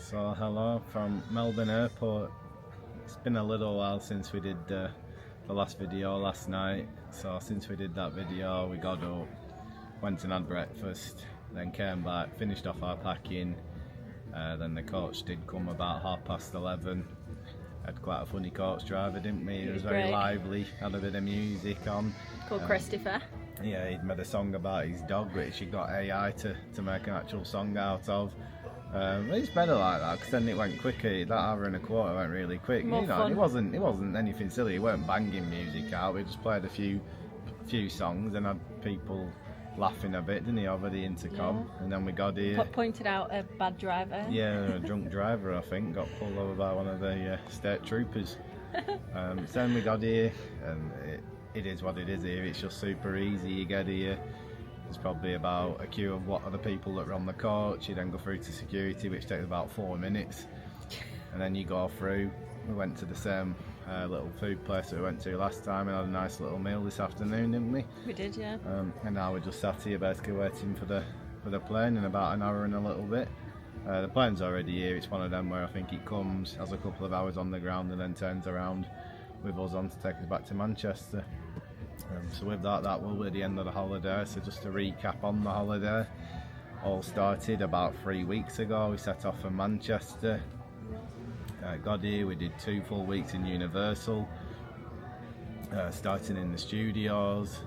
So hello from Melbourne Airport. It's been a little while since we did the last video last night. So since we did that video, we got up, went and had breakfast, then came back, finished off our packing. Then the coach did come about 11:30. Had quite a funny coach driver, didn't we? He was very great. lively, had a bit of music on. Called Christopher. Yeah, he'd made a song about his dog, which he got AI to make an actual song out of. It's better like that, because then it went quicker. That hour and a quarter went really quick. More fun. It wasn't anything silly. He weren't banging music out. We just played a few songs and had people laughing a bit, didn't he, over the intercom? Yeah. And then we got here. Pointed out a bad driver. Yeah, a drunk driver, I think, got pulled over by one of the state troopers. So then we got here, and it is what it is here. It's just super easy. You get here. There's probably about a queue of what are the people that are on the coach. You then go through to security, which takes about 4 minutes, and then you go through. We went to the same little food place that we went to last time and had a nice little meal this afternoon, didn't we? We did, yeah. And now we're just sat here basically waiting for the plane in about an hour and a little bit. The plane's already here. It's one of them where I think it comes, has a couple of hours on the ground, and then turns around with us on to take us back to Manchester. So with that will be the end of the holiday. So just to recap on the holiday, all started about 3 weeks ago. We set off from Manchester, got here, we did 2 full weeks in Universal, starting in the studios.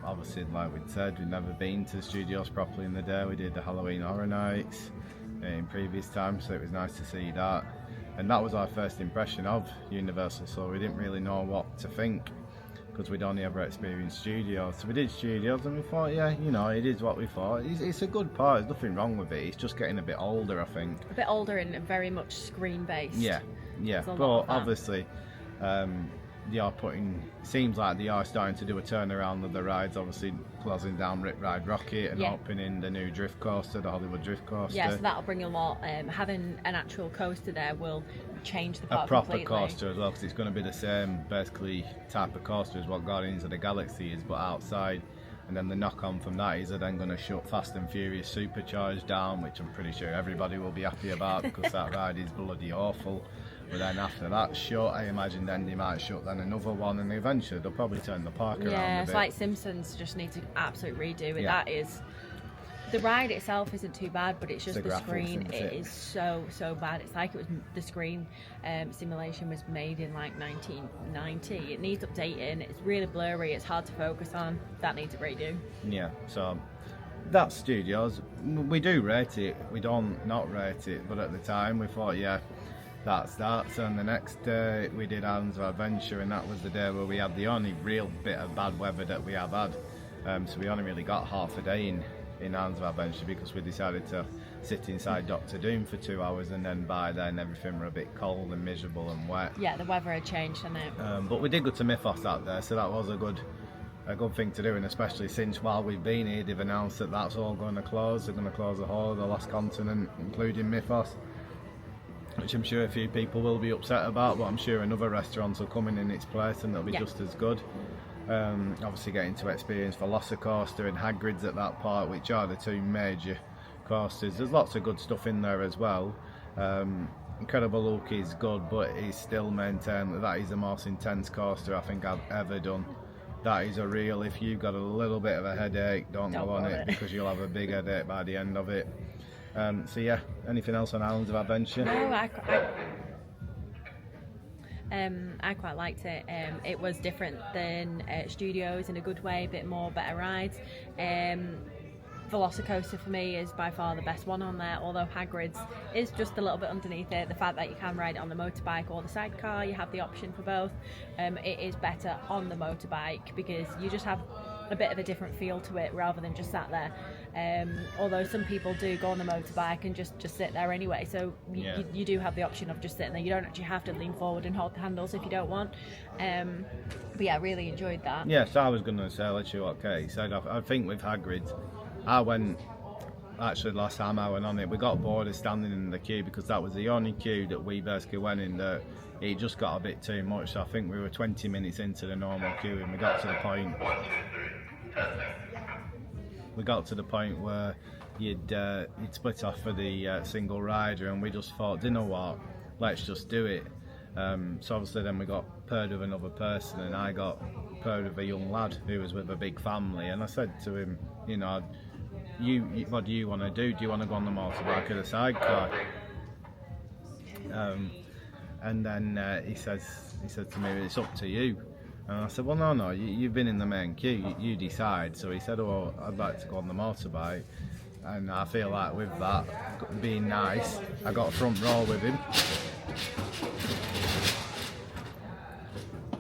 Obviously, like we'd said, we'd never been to the studios properly in the day. We did the Halloween Horror Nights in previous times, so it was nice to see that. And that was our first impression of Universal, so we didn't really know what to think, because we'd only ever experienced studios. So we did studios and we thought, yeah, it is what we thought. It's a good part, there's nothing wrong with it. It's just getting a bit older, I think. A bit older and very much screen-based. Yeah. But obviously, seems like they are starting to do a turnaround of the rides, obviously closing down Rip Ride Rocket and opening the new drift coaster, the Hollywood Drift Coaster. Yeah, so that'll bring a lot. Having an actual coaster there will change the park a proper completely. Coaster as well, because it's going to be the same basically type of coaster as what Guardians of the Galaxy is, but outside. And then the knock-on from that is they're then going to shut Fast and Furious Supercharged down, which I'm pretty sure everybody will be happy about, because that ride is bloody awful. But then after that shut, I imagine then they might shut then another one, and eventually they'll probably turn the park around a bit. Yeah, it's like Simpsons just need to absolutely redo it. Yeah. That is, the ride itself isn't too bad, but it's just the graphics, screen. isn't It is so bad. It's like it was the screen simulation was made in like 1990. It needs updating. It's really blurry. It's hard to focus on. That needs a redo. Yeah, so that's studios. We do rate it. We don't not rate it, but at the time we thought, yeah, that's that. So on the next day we did Islands of Adventure, and that was the day where we had the only real bit of bad weather that we have had. So we only really got half a day in Islands of Adventure, because we decided to sit inside Doctor Doom for 2 hours, and then by then everything were a bit cold and miserable and wet. Yeah, the weather had changed, hadn't it? But we did go to Mythos out there, so that was a good thing to do, and especially since while we've been here they've announced that that's all going to close. They're going to close the whole of the last continent, including Mythos, which I'm sure a few people will be upset about, but I'm sure another restaurants will come in its place and they'll be just as good. Obviously getting to experience Velocicoaster and Hagrid's at that part, which are the 2 major coasters. There's lots of good stuff in there as well. Incredible Hulk is good, but he's still maintained that is the most intense coaster I think I've ever done. That is a real, if you've got a little bit of a headache, don't go on it, because you'll have a big headache by the end of it. So yeah, anything else on Islands of Adventure? No, I quite liked it. It was different than Studios in a good way, a bit more better rides. Velocicoaster for me is by far the best one on there, although Hagrid's is just a little bit underneath it. The fact that you can ride it on the motorbike or the sidecar, you have the option for both. It is better on the motorbike because you just have a bit of a different feel to it rather than just sat there. Although some people do go on the motorbike and just sit there anyway, so you do have the option of just sitting there. You don't actually have to lean forward and hold the handles if you don't want. But yeah, I really enjoyed that. Yes, I was going to say, let's see what Katie said. I think with Hagrid, actually last time I went on it, we got bored of standing in the queue, because that was the only queue that we basically went in that it just got a bit too much. So I think we were 20 minutes into the normal queue, and we got to the point where you'd split off for the single rider, and we just thought, do you know what, let's just do it. So obviously then we got paired with another person, and I got paired with a young lad who was with a big family, and I said to him, you know, what do you want to do? Do you want to go on the motorbike or the sidecar? And then he said to me, it's up to you. And I said, well, no, you've been in the main queue, you decide. So he said, oh, I'd like to go on the motorbike. And I feel like with that being nice, I got front row with him.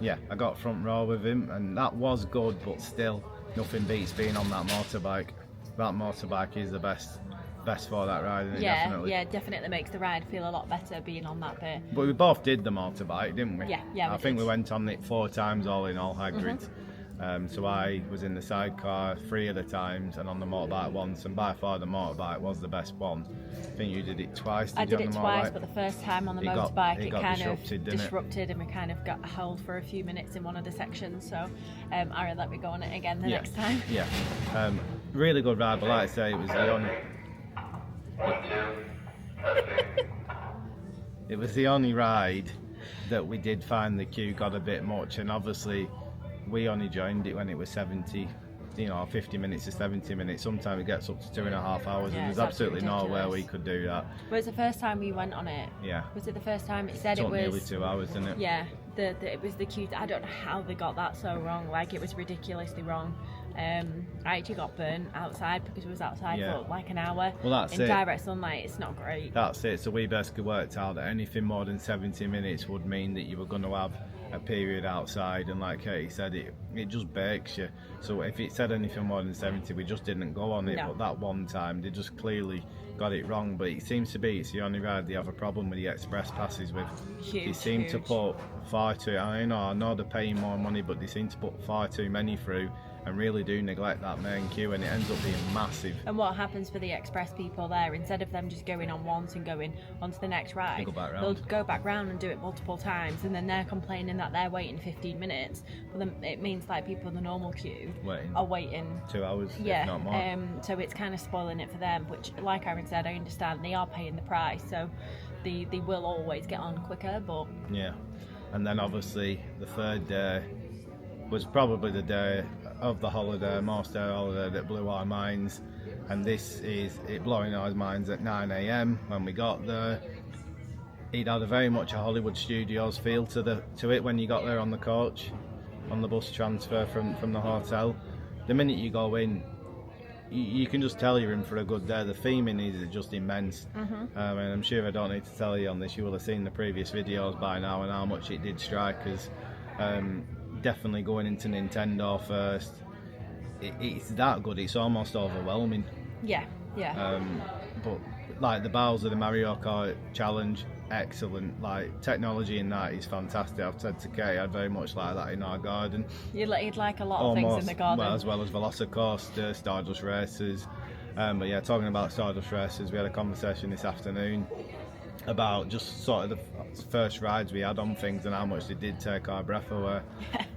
Yeah, I got front row with him, and that was good, but still, nothing beats being on that motorbike. That motorbike is the best for that ride, isn't it? Definitely. Yeah, definitely makes the ride feel a lot better being on that bit. But we both did the motorbike, didn't we? Yeah. I think we went on it 4 times all in all, Hagrid's. So I was in the sidecar 3 of the times and on the motorbike once, and by far the motorbike was the best one. I think you did it twice. I did it twice, but the first time on the motorbike it kind of disrupted, and we kind of got held for a few minutes in one of the sections. So Aaron let me go on it again the next time. Yeah, really good ride, but like I say, it was the only. It was the only ride that we did find the queue got a bit much, and obviously we only joined it when it was 70, 50 minutes to 70 minutes. Sometimes it gets up to 2.5 hours, and there's absolutely nowhere we could do that. But it's the first time we went on it. Yeah. Was it the first time? It said it was nearly 2 hours, didn't it? Yeah. It was the queue. I don't know how they got that so wrong. Like, it was ridiculously wrong. I actually got burnt outside because it was outside for like an hour. Well, that's in direct sunlight. It's not great. That's it. So we basically worked out that anything more than 70 minutes would mean that you were going to have a period outside, and like Katie said, it just bakes you. So if it said anything more than 70, we just didn't go on it. No. But that one time they just clearly got it wrong. But it seems to be it's the only ride they have a problem with the express passes with. They seem to put far too. I know they're paying more money, but they seem to put far too many through, and really do neglect that main queue, and it ends up being massive. And what happens for the express people there, instead of them just going on once and going on to the next ride, they'll go back round and do it multiple times, and then they're complaining that they're waiting 15 minutes. But then it means like people in the normal queue are waiting 2 hours, if not more. So it's kind of spoiling it for them, which, like Aaron said, I understand they are paying the price, so they will always get on quicker. But yeah, and then obviously the third day was probably the day of the holiday, most day holiday, that blew our minds, and this is it blowing our minds at 9 a.m. when we got there. It had a very much a Hollywood Studios feel to it when you got there on the coach, on the bus transfer from the hotel. The minute you go in, you can just tell you're in for a good day. The theming is just immense, and I'm sure I don't need to tell you on this, you will have seen the previous videos by now and how much it did strike us. Definitely going into Nintendo first, it's that good, it's almost overwhelming. Yeah. But like the Bowser, the Mario Kart challenge, excellent. Like technology in that is fantastic. I've said to Kay, I'd very much like that in our garden. You'd like a lot of things in the garden. Well, as well as Velocicoaster, Stardust Racers. But yeah, talking about Stardust Racers, we had a conversation this afternoon about just sort of the first rides we had on things and how much they did take our breath away.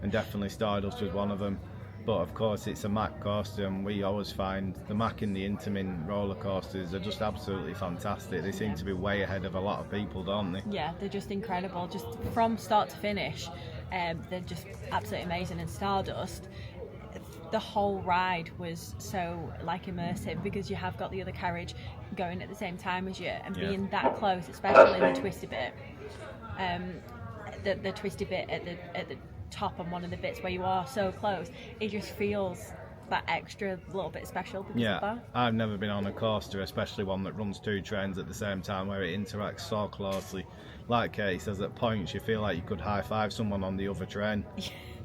And definitely Stardust was one of them. But of course it's a Mack coaster, and we always find the Mack and the Intamin roller coasters are just absolutely fantastic. They seem to be way ahead of a lot of people, don't they? Yeah, they're just incredible, just from start to finish. They're just absolutely amazing. And Stardust, the whole ride was so like immersive, because you have got the other carriage going at the same time as you, and being that close, especially in the twisty bit. The twisty bit at the top on one of the bits where you are so close, it just feels that extra little bit special because of that. I've never been on a coaster, especially one that runs 2 trains at the same time, where it interacts so closely. Like Katie says, at points you feel like you could high five someone on the other train.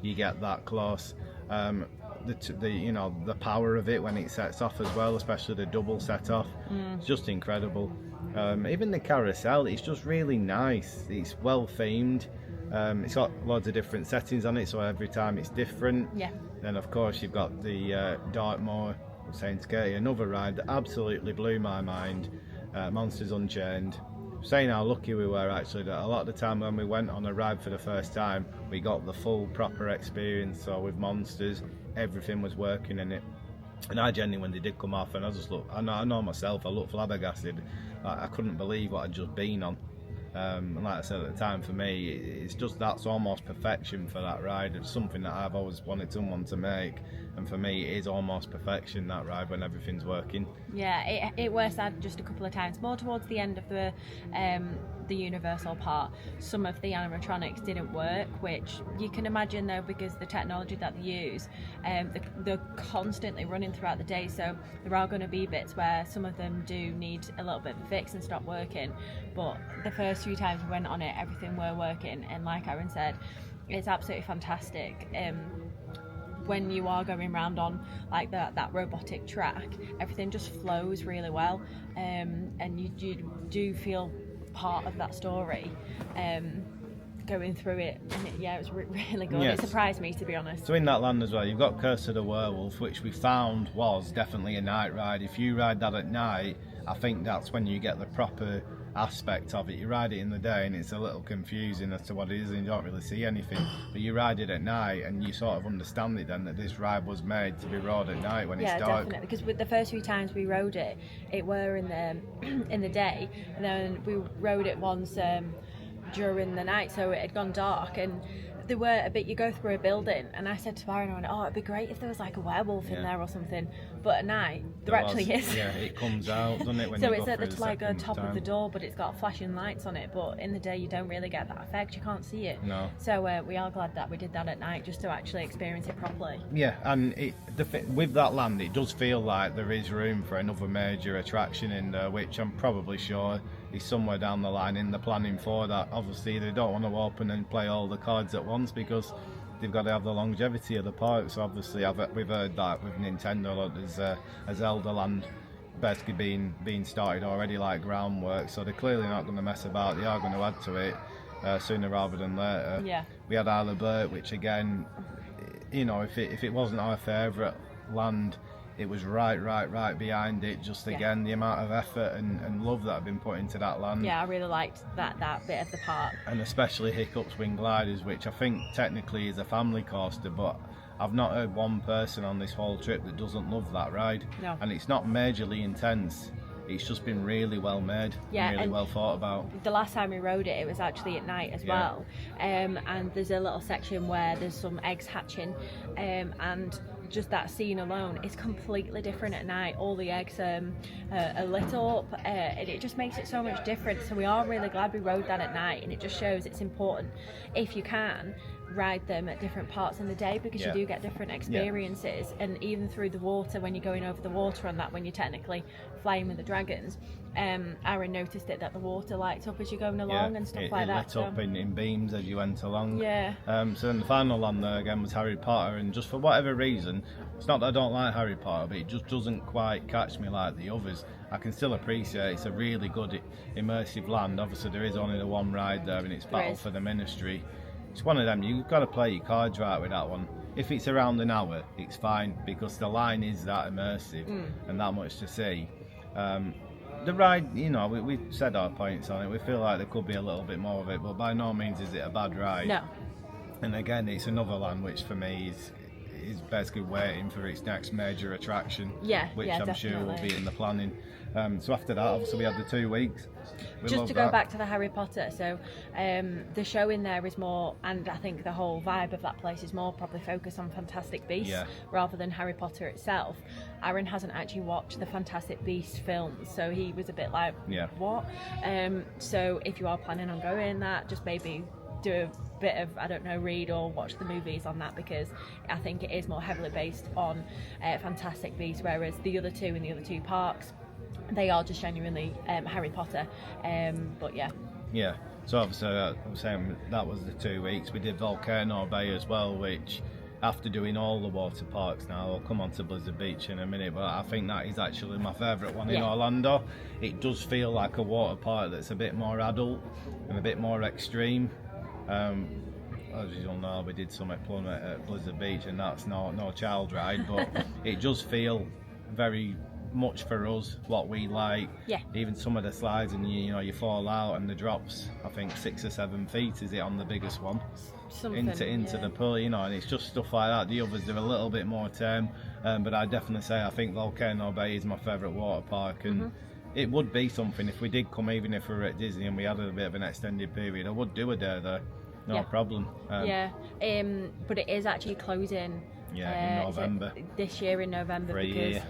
You get that close. The power of it when it sets off as well, especially the double set off, it's just incredible. Even the carousel, it's just really nice. It's well themed. It's got loads of different settings on it, so every time it's different. Yeah. Then of course you've got the Dartmoor, Saint Katie, another ride that absolutely blew my mind. Monsters Unchained. Saying how lucky we were actually that a lot of the time when we went on a ride for the first time, we got the full proper experience. So with Monsters, everything was working in it. And I genuinely, when they did come off, and I just looked, I know myself, I looked flabbergasted. I couldn't believe what I'd just been on. And like I said at the time, for me, it's just, that's almost perfection for that ride. It's something that I've always wanted someone to make, and for me, it is almost perfection, that ride, when everything's working. Yeah, it works out just a couple of times more towards the end of the Universal part. Some of the animatronics didn't work, which you can imagine though, because the technology that they use, they're constantly running throughout the day, so there are going to be bits where some of them do need a little bit of a fix and stop working. But the first few times we went on it, everything were working, and like Aaron said, it's absolutely fantastic. When you are going round on like that robotic track, everything just flows really well, and you do feel part of that story going through it, and it was really good. Yes. It surprised me, to be honest. So in that land as well, you've got Curse of the Werewolf, which we found was definitely a night ride. If you ride that at night, I think that's when you get the proper aspect of it. You ride it in the day and it's a little confusing as to what it is, and you don't really see anything, but you ride it at night and you sort of understand it then, that this ride was made to be rode at night when it's dark. Yeah, definitely, because with the first few times we rode it, it were in the day, and then we rode it once during the night, so it had gone dark, and there were a bit, you go through a building, and I said to Aaron, I went, it'd be great if there was like a werewolf in there or something, but at night there actually is. Yeah, it comes out, doesn't it, when so you it's go at the through like second top time. of the door, but it's got flashing lights on it, but in the day you don't really get that effect, you can't see it. No. So we are glad that we did that at night, just to actually experience it properly. Yeah, and with that land, it does feel like there is room for another major attraction in there, which I'm probably sure is somewhere down the line in the planning for that. Obviously, they don't want to open and play all the cards at once, because they've got to have the longevity of the park. So obviously, we've heard that with Nintendo, there's a Zelda land basically being started already, like groundwork. So they're clearly not going to mess about. They are going to add to it sooner rather than later. Yeah. We had Isle of Burt, which again, if it wasn't our favourite land, it was right behind it. Just again, the amount of effort and love that had been put into that land. Yeah, I really liked that bit of the park. And especially Hiccups Wing Gliders, which I think technically is a family coaster, but I've not heard one person on this whole trip that doesn't love that ride. No. And it's not majorly intense. It's just been really well made, really well thought about. The last time we rode it, it was actually at night as well. And there's a little section where there's some eggs hatching, and just that scene alone is completely different at night. All the eggs are lit up, and it just makes it so much different. So we are really glad we rode that at night, and it just shows it's important, if you can, ride them at different parts in the day, because you do get different experiences. And even through the water, when you're going over the water on that, when you're technically flying with the dragons, Aaron noticed that the water lights up as you're going along and stuff like that. It lit up in beams as you went along. Yeah. So then the final one there again was Harry Potter, and just for whatever reason, it's not that I don't like Harry Potter, but it just doesn't quite catch me like the others. I can still appreciate it's a really good immersive land. Obviously there is only the one ride there, and it's Battle for the Ministry. It's one of them, you've got to play your cards right with that one. If it's around an hour, it's fine, because the line is that immersive and that much to see. The ride, we said our points on it. We feel like there could be a little bit more of it, but by no means is it a bad ride. No. And again, it's another land which for me is basically waiting for its next major attraction, which I'm sure will be in the planning. So after that, obviously we had the 2 weeks. Just to go back to the Harry Potter, so the show in there is more, and I think the whole vibe of that place is more probably focused on Fantastic Beasts rather than Harry Potter itself. Aaron hasn't actually watched the Fantastic Beasts films, so he was a bit like, what? So if you are planning on going that, just maybe do a bit of, read or watch the movies on that, because I think it is more heavily based on Fantastic Beasts, whereas the other two in the other two parks, they are just genuinely Harry Potter. But yeah, so obviously I'm saying that was the 2 weeks. We did Volcano Bay as well, which after doing all the water parks now, I'll come on to Blizzard Beach in a minute, but I think that is actually my favourite one in Orlando. It does feel like a water park that's a bit more adult and a bit more extreme. As you'll know, we did Summit Plummet at Blizzard Beach, and that's no child ride, but it does feel very much for us what we like. Yeah. Even some of the slides, and you fall out, and the drops, I think 6 or 7 feet is it on the biggest one, Something, into the pool, and it's just stuff like that. The others are a little bit more tame, but I definitely say I think Volcano Bay is my favourite water park, and it would be something if we did come, even if we were at Disney and we had a bit of an extended period, I would do a day there, no problem. But it is actually closing. In November. This year in November For a year.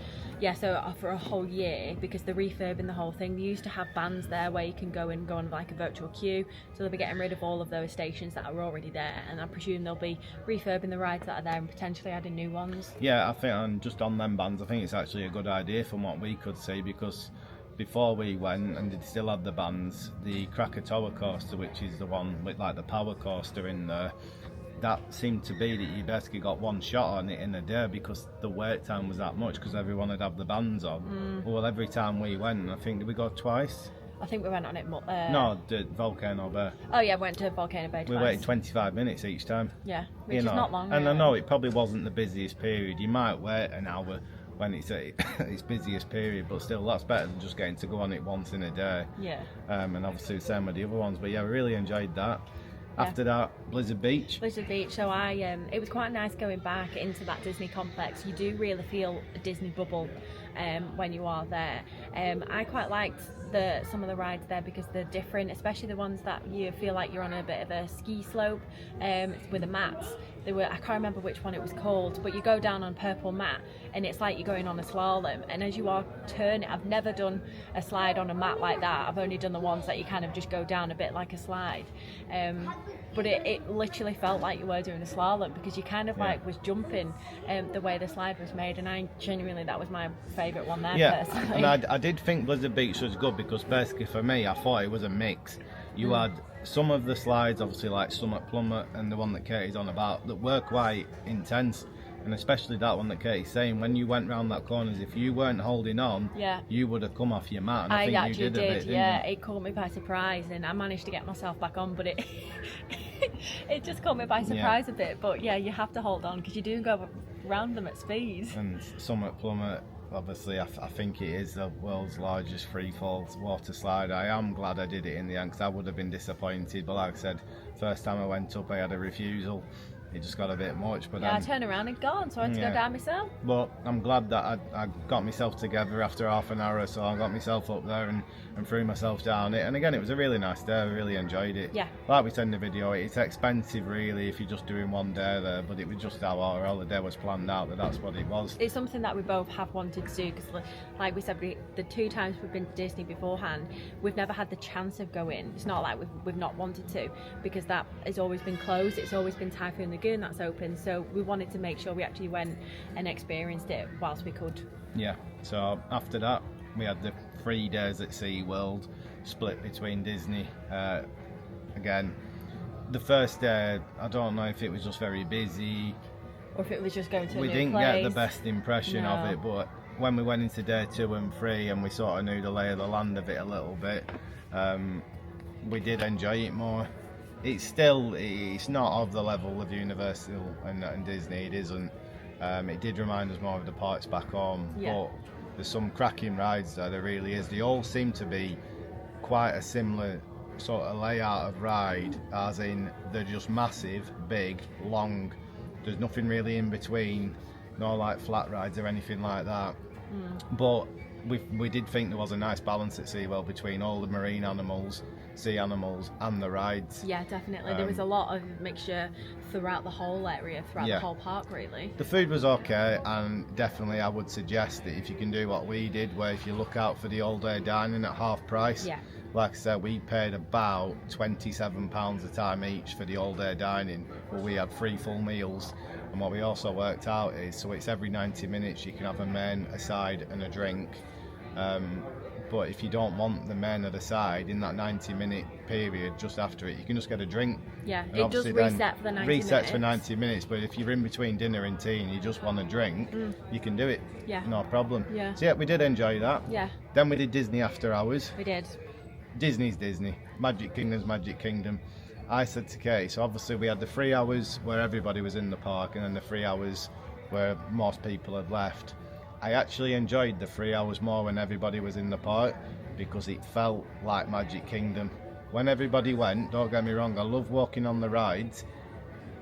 For a whole year, because they're refurbing the whole thing. They used to have bands there where you can go on like a virtual queue, so they'll be getting rid of all of those stations that are already there, and I presume they'll be refurbing the rides that are there and potentially adding new ones. Yeah, I think, and just on them bands, I think it's actually a good idea from what we could see, because before we went and they still had the bands, the Krakatoa coaster, which is the one with like the power coaster in there, that seemed to be that you basically got one shot on it in a day because the wait time was that much, because everyone would have the bands on. Well, every time we went, I think, did we go twice? I think we went on it no, the Volcano Bay. Oh yeah, went to Volcano Bay twice. We waited 25 minutes each time. Yeah, which is not long. And I know it probably wasn't the busiest period. You might wait an hour when it's at its busiest period, but still that's better than just getting to go on it once in a day. Yeah. And obviously the same with the other ones, but yeah, I really enjoyed that. After that, Blizzard Beach. So it was quite nice going back into that Disney complex. You do really feel a Disney bubble when you are there. I quite liked some of the rides there because they're different, especially the ones that you feel like you're on a bit of a ski slope with the mats. I can't remember which one it was called, but you go down on purple mat and it's like you're going on a slalom, and as you are turning, I've never done a slide on a mat like that. I've only done the ones that you kind of just go down a bit like a slide, but it literally felt like you were doing a slalom because you kind of like was jumping the way the slide was made, and I genuinely, that was my favourite one there personally. And I did think Blizzard Beach was good because basically for me I thought it was a mix. You had some of the slides, obviously like Summit Plummet and the one that Katie's on about, that were quite intense, and especially that one that Katie's saying, when you went round that corner, if you weren't holding on, you would have come off your mat, and I think actually you did a bit, didn't you? It caught me by surprise, and I managed to get myself back on, but it just caught me by surprise a bit. But yeah, you have to hold on because you do go round them at speed. And Summit Plummet, obviously, I think it is the world's largest freefall water slide. I am glad I did it in the end because I would have been disappointed, but like I said, first time I went up I had a refusal. It just got a bit much, but I turned around and gone, so I had to go down myself. But I'm glad that I got myself together after half an hour or so. I got myself up there and threw myself down it, and again it was a really nice day. I really enjoyed it. Yeah. Like we said in the video, it's expensive really if you're just doing one day there, but it was just how our holiday was planned out, that's what it was. It's something that we both have wanted to do because, like we said, the 2 times we've been to Disney beforehand, we've never had the chance of going. It's not like we've not wanted to, because that has always been closed. It's always been Typhoon Lagoon that's open, so we wanted to make sure we actually went and experienced it whilst we could. Yeah. So after that, we had the 3 days at SeaWorld, split between Disney. Again, the first day, I don't know if it was just very busy, or if it was just going to a new place. We didn't get the best impression of it, but when we went into day 2 and 3 and we sort of knew the lay of the land of it a little bit, we did enjoy it more. It's not of the level of Universal and Disney, it isn't. It did remind us more of the parks back home, but there's some cracking rides there really is. They all seem to be quite a similar sort of layout of ride, as in they're just massive, big, long. There's nothing really in between, no like flat rides or anything like that. But we did think there was a nice balance at SeaWorld between all the marine animals, sea animals and the rides. Yeah, definitely. There was a lot of mixture throughout the whole area, throughout the whole park really. The food was okay, and definitely I would suggest that if you can do what we did, where if you look out for the all day dining at half price, like I said, we paid about £27 a time each for the all day dining, but we had 3 full meals. And what we also worked out is, so it's every 90 minutes you can have a main, a side and a drink. But if you don't want the main or the side in that 90-minute period just after it, you can just get a drink. Yeah, and it does reset for the 90 minutes. Resets for 90 minutes, but if you're in between dinner and tea and you just want a drink, you can do it. Yeah. No problem. Yeah. So yeah, we did enjoy that. Yeah. Then we did Disney After Hours. We did. Disney's Disney. Magic Kingdom's Magic Kingdom. I said to Kate, so obviously we had the 3 hours where everybody was in the park, and then the 3 hours where most people had left. I actually enjoyed the 3 hours more when everybody was in the park, because it felt like Magic Kingdom. When everybody went, don't get me wrong, I love walking on the rides.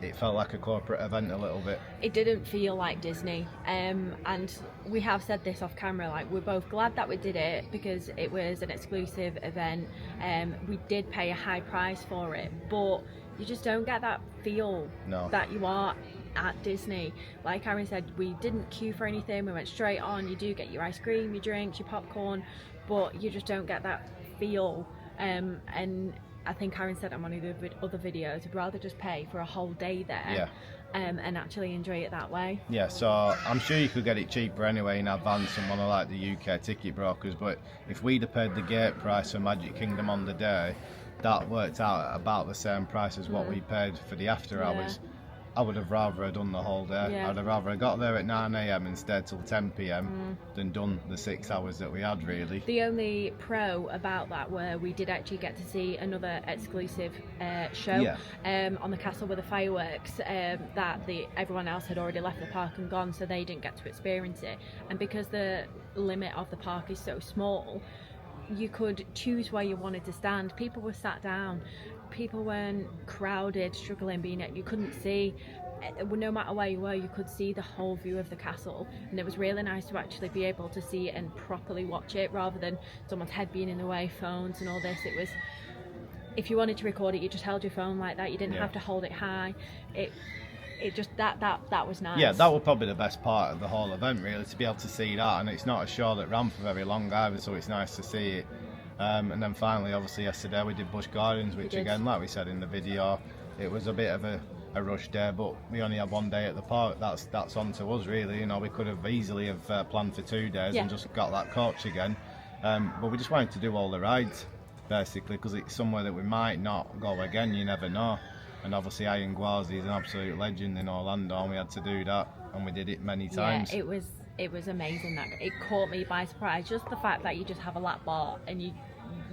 It felt like a corporate event a little bit. It didn't feel like Disney, and we have said this off camera, like we're both glad that we did it because it was an exclusive event. We did pay a high price for it, but you just don't get that feel that you are at Disney. Like Aaron said, we didn't queue for anything, we went straight on. You do get your ice cream, your drinks, your popcorn, but you just don't get that feel. And I think Aaron said on one of the other videos, I'd rather just pay for a whole day there, and actually enjoy it that way. Yeah, so I'm sure you could get it cheaper anyway in advance from one of like the UK ticket brokers, but if we'd have paid the gate price for Magic Kingdom on the day, that worked out at about the same price as what we paid for the after hours. I would have rather done the whole day. I'd have rather got there at 9 a.m. instead till 10 p.m. than done the 6 hours that we had, really. The only pro about that were we did actually get to see another exclusive show on the castle with the fireworks that everyone else had already left the park and gone, so they didn't get to experience it. And because the limit of the park is so small, you could choose where you wanted to stand. People were sat down. People weren't crowded, struggling, you couldn't see. No matter where you were, you could see the whole view of the castle, and it was really nice to actually be able to see it and properly watch it rather than someone's head being in the way, phones and all this. It was, if you wanted to record it, you just held your phone like that. You didn't have to hold it high. It just that was nice. Yeah, that was probably the best part of the whole event, really, to be able to see that. And it's not a show that ran for very long either, so it's nice to see it. And then finally, obviously yesterday we did Busch Gardens, which again, like we said in the video, it was a bit of a rush day, but we only had 1 day at the park. That's on to us, really. You know, we could have easily have planned for 2 days and just got that coach again, but we just wanted to do all the rides basically, because it's somewhere that we might not go again, you never know. And obviously Iron Gwazi is an absolute legend in Orlando, and we had to do that, and we did it many times. Yeah, it was amazing. That it caught me by surprise, just the fact that you just have a lap bar and you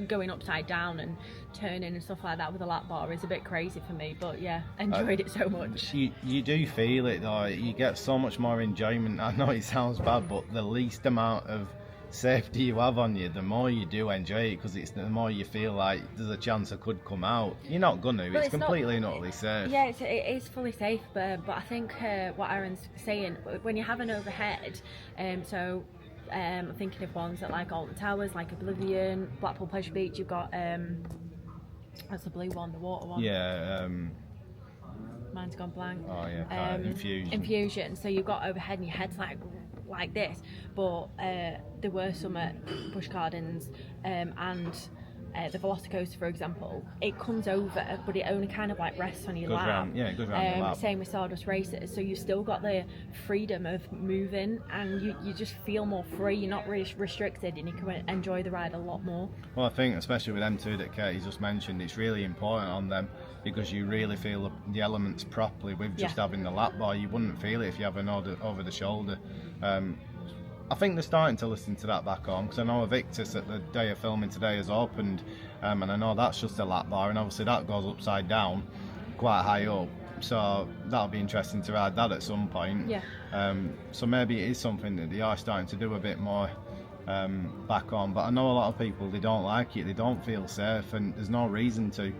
going upside down and turning and stuff like that with a lap bar is a bit crazy for me, but yeah, enjoyed it so much. You do feel it though, you get so much more enjoyment. I know it sounds bad, but the least amount of safety you have on you, the more you do enjoy it, because it's the more you feel like there's a chance it could come out. You're not gonna, it's completely and utterly safe. Yeah, it is fully safe, but I think what Aaron's saying, when you have an overhead, so I'm thinking of ones at like Alton Towers, like Oblivion, Blackpool Pleasure Beach, you've got what's the blue one, the water one? Yeah, mine's gone blank. Oh yeah, Infusion. So you've got overhead and your head's like this, but there were some at Busch Gardens and the Velocicoaster, for example, it comes over, but it only kind of like rests on your lap. It goes round your lap. Same with Stardust Races, so you've still got the freedom of moving, and you just feel more free. You're not really restricted, and you can enjoy the ride a lot more. Well, I think especially with them two that Katie just mentioned, it's really important on them, because you really feel the elements properly with just having the lap bar. You wouldn't feel it if you have an over the shoulder. I think they're starting to listen to that back home, because I know Victus at the day of filming today has opened, and I know that's just a lap bar, and obviously that goes upside down quite high up, so that'll be interesting to ride that at some point. So maybe it is something that they are starting to do a bit more back on, but I know a lot of people, they don't like it, they don't feel safe, and there's no reason to.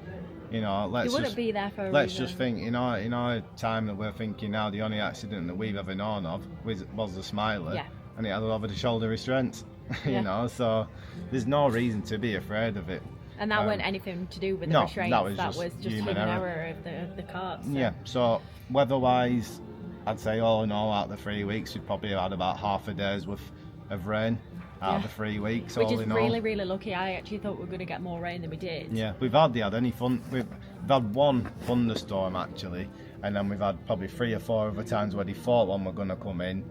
You know, let's be there for a let's reason. just think, in our time that we're thinking now, the only accident that we've ever known of was the Smiler, and it had over-the-shoulder restraints. You know, so there's no reason to be afraid of it. And that wasn't anything to do with the restraints. That was just human error of the carts. So. Yeah. So weather-wise, I'd say all in all, out of the 3 weeks, we've probably had about half a day's worth of rain. Out of the 3 weeks, which is really lucky. I actually thought we were going to get more rain than we did. Yeah, we've hardly had any fun. We've had one thunderstorm actually, and then we've had probably 3 or 4 other times where they thought one were going to come in.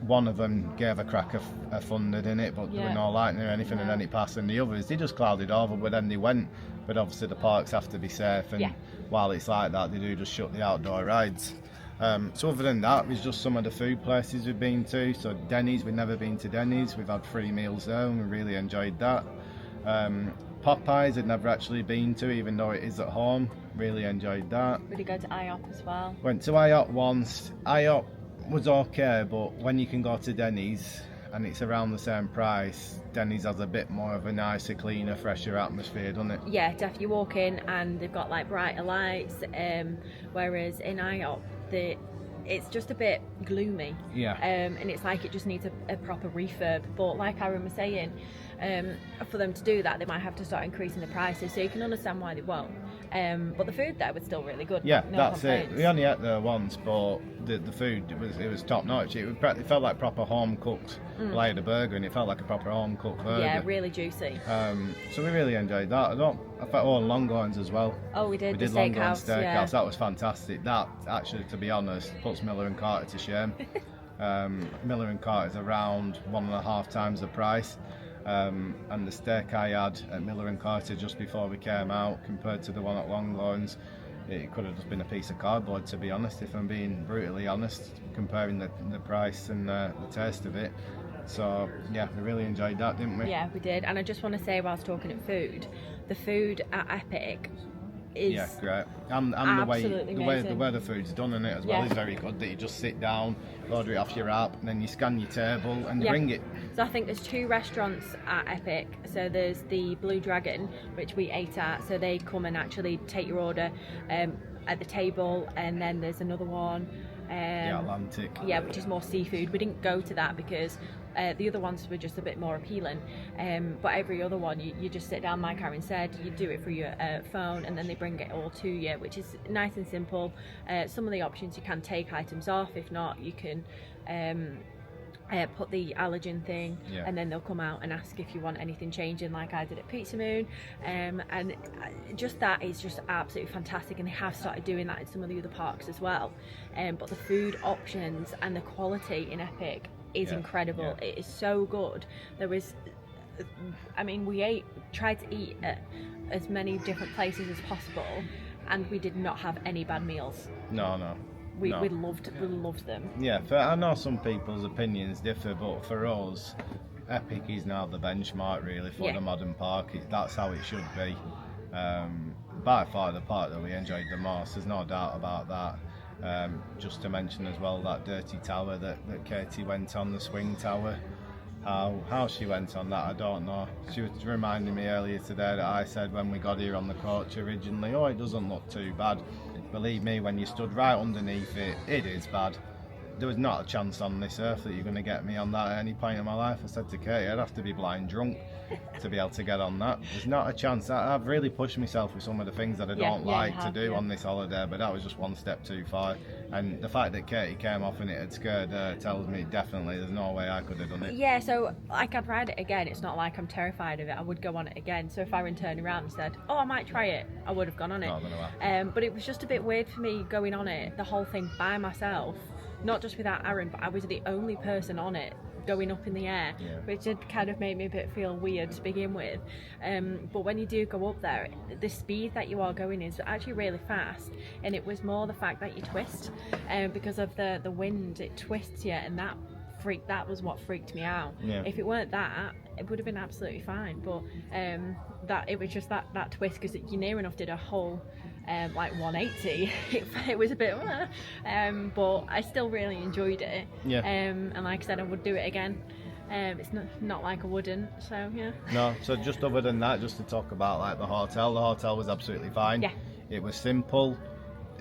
One of them gave a crack of thunder in it, but there were no lightning or anything, and then it passed. And the others, they just clouded over, but then they went. But obviously the parks have to be safe, and while it's like that, they do just shut the outdoor rides. So other than that, it's just some of the food places we've been to. So Denny's, we've never been to Denny's. We've had 3 meals there, and we really enjoyed that. Popeyes had never actually been to, even though it is at home. Really enjoyed that. We did go to IOP as well. Went to IOP once. IOP, was okay, but when you can go to Denny's and it's around the same price, Denny's has a bit more of a nicer, cleaner, fresher atmosphere, doesn't it? Yeah, definitely. You walk in and they've got like brighter lights, whereas in IOP it's just a bit gloomy. Yeah. And it's like it just needs a proper refurb. But like Aaron was saying, for them to do that, they might have to start increasing the prices. So you can understand why they won't. But the food there was still really good. Yeah, no that's complaints. it. We only ate there once, but the food it was top notch. It felt like proper home cooked. Well, I had a burger and it felt like a proper home cooked burger. Yeah, really juicy. So we really enjoyed that. I felt Longhorns as well. Oh, we did. We did the Longhorn steakhouse. Steakhouse. Yeah. That was fantastic. That actually, to be honest, puts Miller and Carter to shame. Miller and Carter's around 1.5 times the price. And the steak I had at Miller and Carter just before we came out, compared to the one at Longhorns, it could have just been a piece of cardboard, to be honest, if I'm being brutally honest, comparing the price and the taste of it. So yeah, we really enjoyed that, didn't we? Yeah, we did. And I just want to say, whilst talking at food, the food at Epic is great. And absolutely the amazing. way the food's done in it as well Yeah. is very good. That you just sit down, order it off your app, and then you scan your table and they Yeah. bring it. So I think there's 2 restaurants at Epic. So there's the Blue Dragon, which we ate at. So they come and actually take your order at the table, and then there's another one. The Atlantic. Yeah, which is more seafood. We didn't go to that because the other ones were just a bit more appealing. But every other one, you just sit down, like Aaron said, you do it through your phone, and then they bring it all to you, which is nice and simple. Some of the options you can take items off. If not, you can put the allergen thing, and then they'll come out and ask if you want anything changing, like I did at Pizza Moon. And just that is just absolutely fantastic, and they have started doing that in some of the other parks as well. But the food options and the quality in Epic is incredible. It is so good. We tried to eat at as many different places as possible, and we did not have any bad meals. No. We loved them. Yeah, I know some people's opinions differ, but for us, Epic is now the benchmark really for the modern park. That's how it should be. By far the part that we enjoyed the most, there's no doubt about that. Just to mention as well that dirty tower that Katie went on, the swing tower. How she went on that, I don't know. She was reminding me earlier today that I said when we got here on the coach originally, it doesn't look too bad. Believe me, when you stood right underneath it, it is bad. There was not a chance on this earth that you're going to get me on that at any point in my life. I said to Katie, I'd have to be blind drunk to be able to get on that. There's not a chance. I've really pushed myself with some of the things that I don't like to do on this holiday, but that was just one step too far. And the fact that Katie came off and it had scared her tells me definitely there's no way I could have done it. Yeah, so like I'd ride it again. It's not like I'm terrified of it. I would go on it again. So if Aaron turned around and said, I might try it, I would have gone on it. But it was just a bit weird for me going on it, the whole thing by myself. Not just without Aaron, but I was the only person on it going up in the air, which had kind of made me a bit feel weird to begin with. But when you do go up there, the speed that you are going is actually really fast, and it was more the fact that you twist because of the wind. It twists you, and that was what freaked me out. If it weren't that, it would have been absolutely fine, but that it was just that twist, because you near enough did a whole 180. It was a bit but I still really enjoyed it. And like I said, I would do it again. It's not like I wouldn't, so yeah. No, so just other than that, just to talk about the hotel was absolutely fine. It was simple,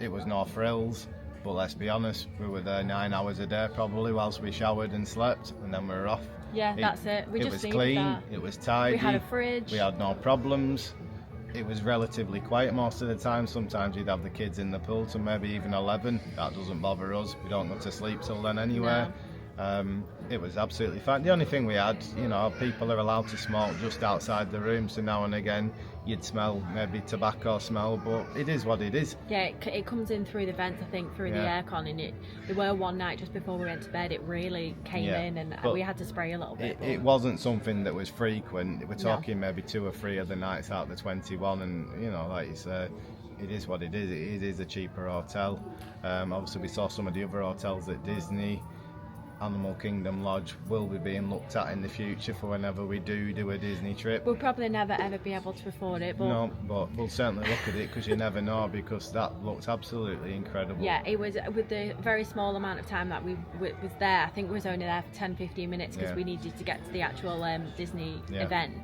it was no frills, but let's be honest, we were there 9 hours a day probably whilst we showered and slept, and then we were off. That's it. It was clean, that. it was tidy, we had a fridge, we had no problems. It was relatively quiet most of the time. Sometimes you'd have the kids in the pool till maybe even 11. That doesn't bother us. We don't go to sleep till then anyway. It was absolutely fine. The only thing we had, people are allowed to smoke just outside the room, so now and again you'd smell maybe tobacco smell, but it is what it is. Yeah, it comes in through the vents, I think, through the aircon, and there were one night just before we went to bed, it really came in, and we had to spray a little bit. It wasn't something that was frequent. We're talking maybe 2 or 3 other nights out of the 21, and like you say, it is what it is. It is a cheaper hotel. Obviously we saw some of the other hotels at Disney. Animal Kingdom Lodge will be being looked at in the future for whenever we do a Disney trip. We'll probably never ever be able to afford it, but No, but we'll certainly look at it, because you never know, because that looked absolutely incredible. yeah, it was with the very small amount of time that we was there. I think we was only there for 10-15 minutes because Yeah. we needed to get to the actual Disney Yeah. event.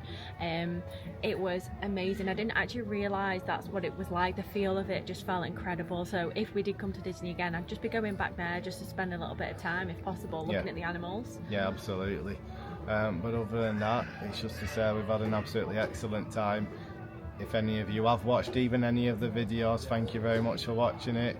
It was amazing. I didn't actually realise that's what it was like. The feel of it just felt incredible. So if we did come to Disney again, I'd just be going back there just to spend a little bit of time, if possible, looking Yeah. at the animals. Yeah, absolutely. But other than that, it's just to say we've had an absolutely excellent time. If any of you have watched even any of the videos, thank you very much for watching it.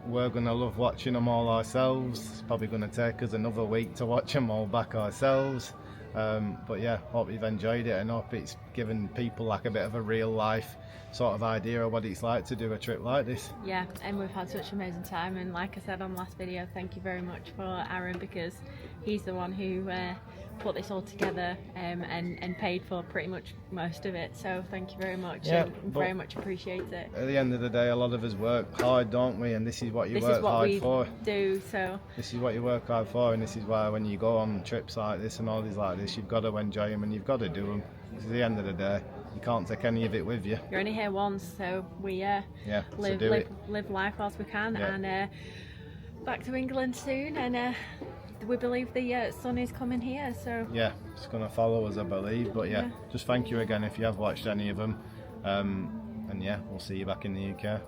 We're going to love watching them all ourselves. It's probably going to take us another week to watch them all back ourselves. But yeah, hope you've enjoyed it, and hope it's given people like a bit of a real life sort of idea of what it's like to do a trip like this. Yeah, and we've had such an amazing time, and like I said on the last video, thank you very much for Aaron, because he's the one who put this all together and paid for pretty much most of it, so thank you very much. Yeah, and very much appreciate it. At the end of the day, a lot of us work hard, don't we? And this is what you This work is what hard we for. do, so This is what you work hard for, and this is why when you go on trips like this and all these like this, you've got to enjoy them and you've got to do them. Because at the end of the day, you can't take any of it with you. you're only here once, so we Yeah, so live do live, it. live life whilst we can. Yeah. And back to England soon, and we believe the sun is coming here, so Yeah, it's going to follow us, I believe. But yeah, Yeah. just thank you again if you have watched any of them. And yeah, we'll see you back in the UK.